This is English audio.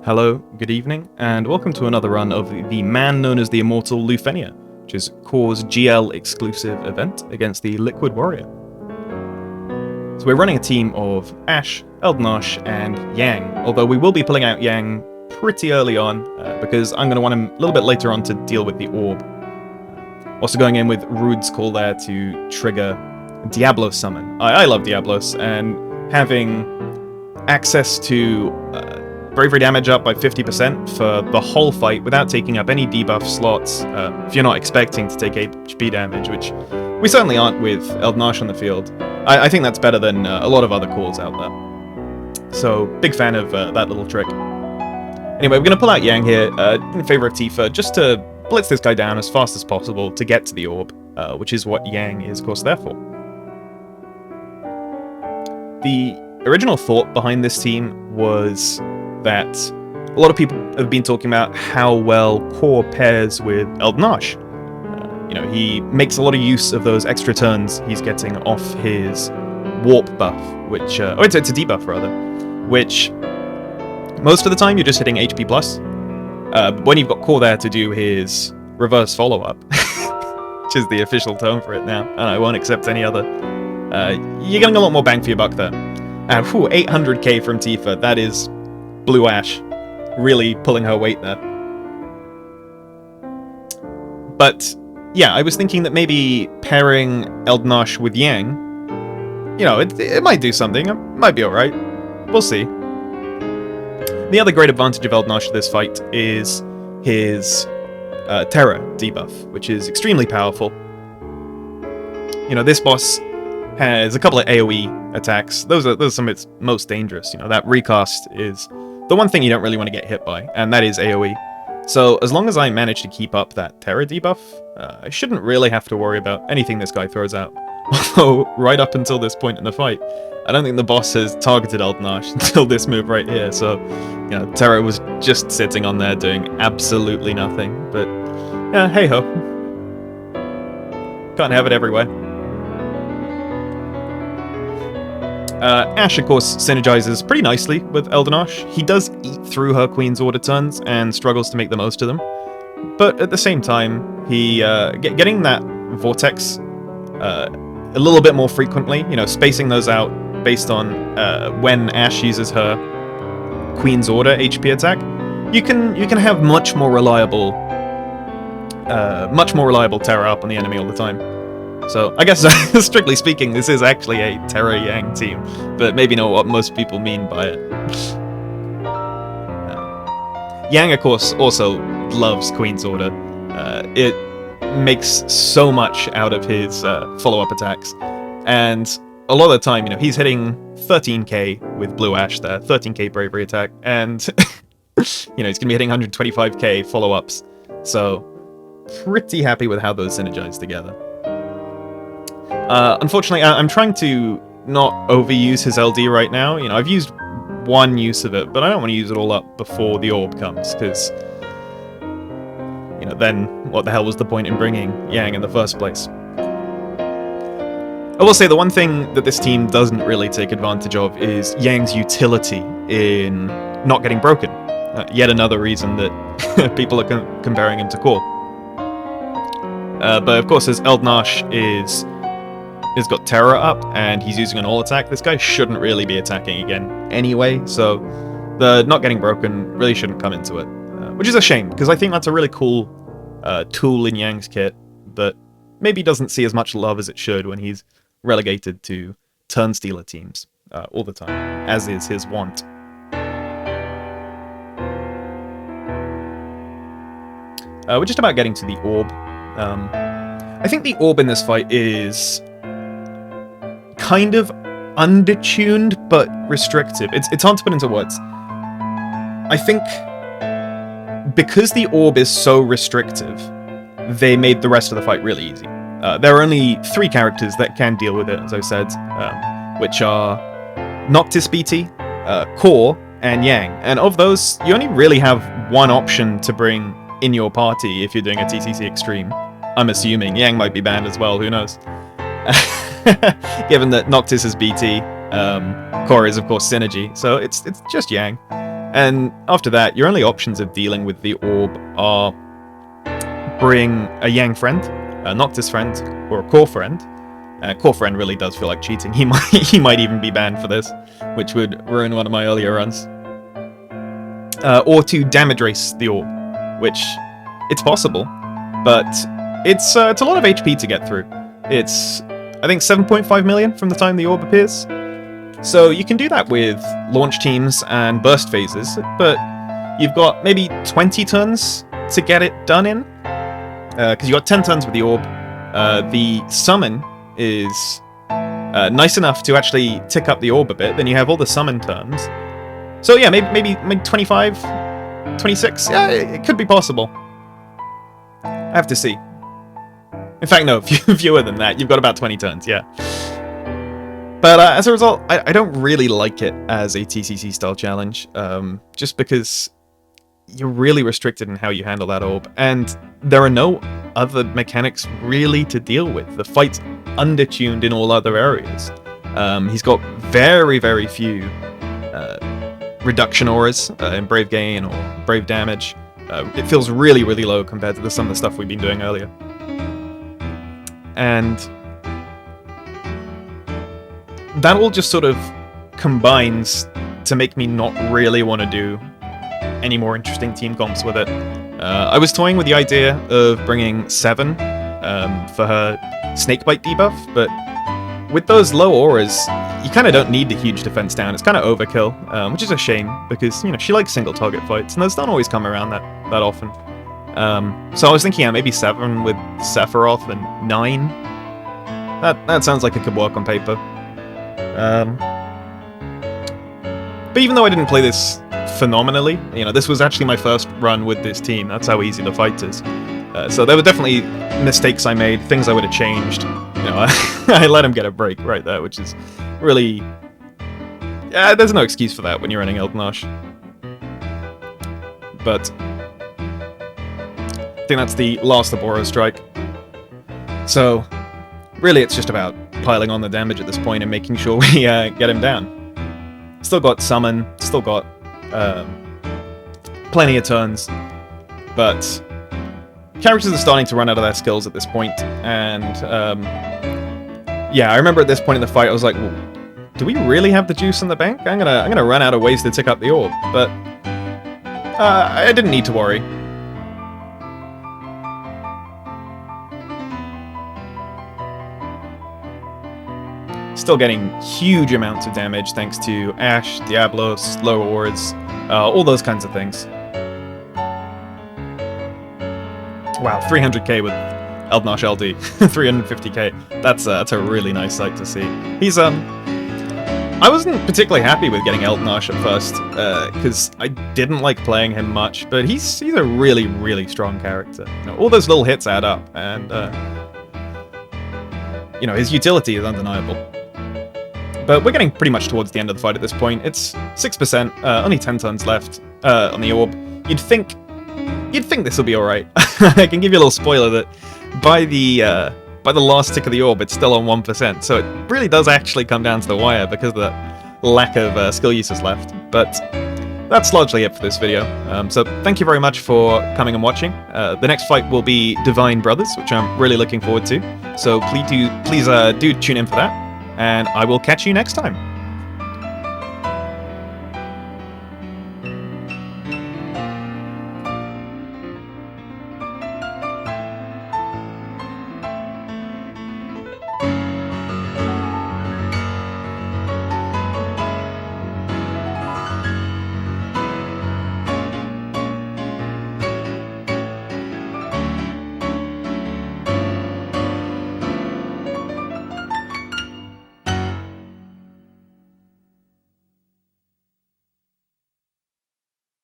Hello, good evening, and welcome to another run of the man known as the Immortal Lufenia, which is Core's GL exclusive event against the Liquid Warrior. So we're running a team of Ashe, Eald'Narche, and Yang, although we will be pulling out Yang pretty early on, because I'm going to want him a little bit later on to deal with the orb. Also going in with Rude's Call there to trigger Diablos Summon. I love Diablos, and having access to bravery damage up by 50% for the whole fight without taking up any debuff slots, if you're not expecting to take HP damage, which we certainly aren't with Eald'Narche on the field. I think that's better than a lot of other calls out there. So, big fan of that little trick. Anyway, we're going to pull out Yang here in favor of Tifa, just to blitz this guy down as fast as possible to get to the orb, which is what Yang is, of course, there for. The original thought behind this team was that a lot of people have been talking about how well Core pairs with Eald'Narche. He makes a lot of use of those extra turns he's getting off his warp buff, which it's a debuff rather, which most of the time you're just hitting HP plus. But when you've got Core there to do his reverse follow-up, which is the official term for it now, and I won't accept any other, you're getting a lot more bang for your buck there. 800k from Tifa, that is Blue Ashe, really pulling her weight there. But yeah, I was thinking that maybe pairing Eald'Narche with Yang, it might do something. It might be alright. We'll see. The other great advantage of Eald'Narche to this fight is his Terror debuff, which is extremely powerful. This boss has a couple of AoE attacks. Those are some of its most dangerous. That recast is the one thing you don't really want to get hit by, and that is AoE. So as long as I manage to keep up that Terror debuff, I shouldn't really have to worry about anything this guy throws out. Although, right up until this point in the fight, I don't think the boss has targeted Eald'Narche until this move right here, so, Terror was just sitting on there doing absolutely nothing. But, yeah, hey-ho. Can't have it every way. Ashe, of course, synergizes pretty nicely with Eald'Narche. He does eat through her Queen's Order turns and struggles to make the most of them. But at the same time, he getting that Vortex a little bit more frequently, spacing those out based on when Ashe uses her Queen's Order HP attack, you can have much more reliable Terror up on the enemy all the time. So, I guess, strictly speaking, this is actually a Terror Yang team, but maybe not what most people mean by it. Yang, of course, also loves Queen's Order. It makes so much out of his follow-up attacks, and a lot of the time, he's hitting 13k with Blue Ashe there, 13k bravery attack, and, he's going to be hitting 125k follow-ups, so pretty happy with how those synergize together. Unfortunately, I'm trying to not overuse his LD right now. I've used one use of it, but I don't want to use it all up before the orb comes, because, then what the hell was the point in bringing Yang in the first place? I will say the one thing that this team doesn't really take advantage of is Yang's utility in not getting broken. Yet another reason that people are comparing him to Core. But of course, as Eald'Narche has got Terror up, and he's using an all attack, this guy shouldn't really be attacking again anyway, so the not getting broken really shouldn't come into it. Which is a shame, because I think that's a really cool tool in Yang's kit that maybe doesn't see as much love as it should when he's relegated to turn-stealer teams all the time, as is his want. We're just about getting to the orb. I think the orb in this fight is kind of undertuned, but restrictive. It's hard to put into words. I think because the orb is so restrictive, they made the rest of the fight really easy. There are only 3 characters that can deal with it, as I said, which are Noctis BT, Core, and Yang. And of those, you only really have one option to bring in your party if you're doing a TCC Extreme. I'm assuming Yang might be banned as well, who knows? Given that Noctis is BT, Core is of course Synergy, so it's just Yang. And after that, your only options of dealing with the orb are bring a Yang friend, a Noctis friend, or a Core friend. Core friend really does feel like cheating. He might even be banned for this, which would ruin one of my earlier runs. Or to damage race the orb, which it's possible, but it's a lot of HP to get through. It's, I think, 7.5 million from the time the orb appears. So you can do that with launch teams and burst phases, but you've got maybe 20 turns to get it done in, because you've got 10 turns with the orb. The summon is nice enough to actually tick up the orb a bit, then you have all the summon turns. So yeah, maybe 25, 26, yeah, it could be possible. I have to see. In fact, no, fewer than that. You've got about 20 turns, yeah. But as a result, I don't really like it as a TCC-style challenge, just because you're really restricted in how you handle that orb, and there are no other mechanics really to deal with. The fight's undertuned in all other areas. He's got very, very few reduction auras in Brave Gain or Brave Damage. It feels really, really low compared to some of the stuff we've been doing earlier. And that all just sort of combines to make me not really want to do any more interesting team comps with it. I was toying with the idea of bringing 7 for her Snakebite debuff, but with those low auras, you kind of don't need the huge defense down. It's kind of overkill, which is a shame, because, you know, she likes single target fights, and those don't always come around that often. So I was thinking, yeah, maybe 7 with Sephiroth and 9. That sounds like it could work on paper. But even though I didn't play this phenomenally, you know, this was actually my first run with this team. That's how easy the fight is. So there were definitely mistakes I made, things I would have changed. You know, I let him get a break right there, which is really... Yeah, there's no excuse for that when you're running Eald'Narche. But I think that's the last of Oro Strike. So really it's just about piling on the damage at this point and making sure we get him down. Still got Summon, still got plenty of turns, but characters are starting to run out of their skills at this point, and yeah, I remember at this point in the fight I was like, well, do we really have the juice in the bank? I'm gonna run out of ways to tick up the orb, but I didn't need to worry. Still getting huge amounts of damage thanks to Ashe, Diablos, low auras, all those kinds of things. Wow, 300k with Eald'Narche LD, 350k. That's a really nice sight to see. He's I wasn't particularly happy with getting Eald'Narche at first, because I didn't like playing him much, but he's a really, really strong character. You know, all those little hits add up, and you know, his utility is undeniable. But we're getting pretty much towards the end of the fight at this point. It's 6%, only 10 turns left on the orb. You'd think this will be alright. I can give you a little spoiler that by the last tick of the orb, it's still on 1%. So it really does actually come down to the wire because of the lack of skill uses left. But that's largely it for this video. So thank you very much for coming and watching. The next fight will be Divine Brothers, which I'm really looking forward to. So please do tune in for that. And I will catch you next time.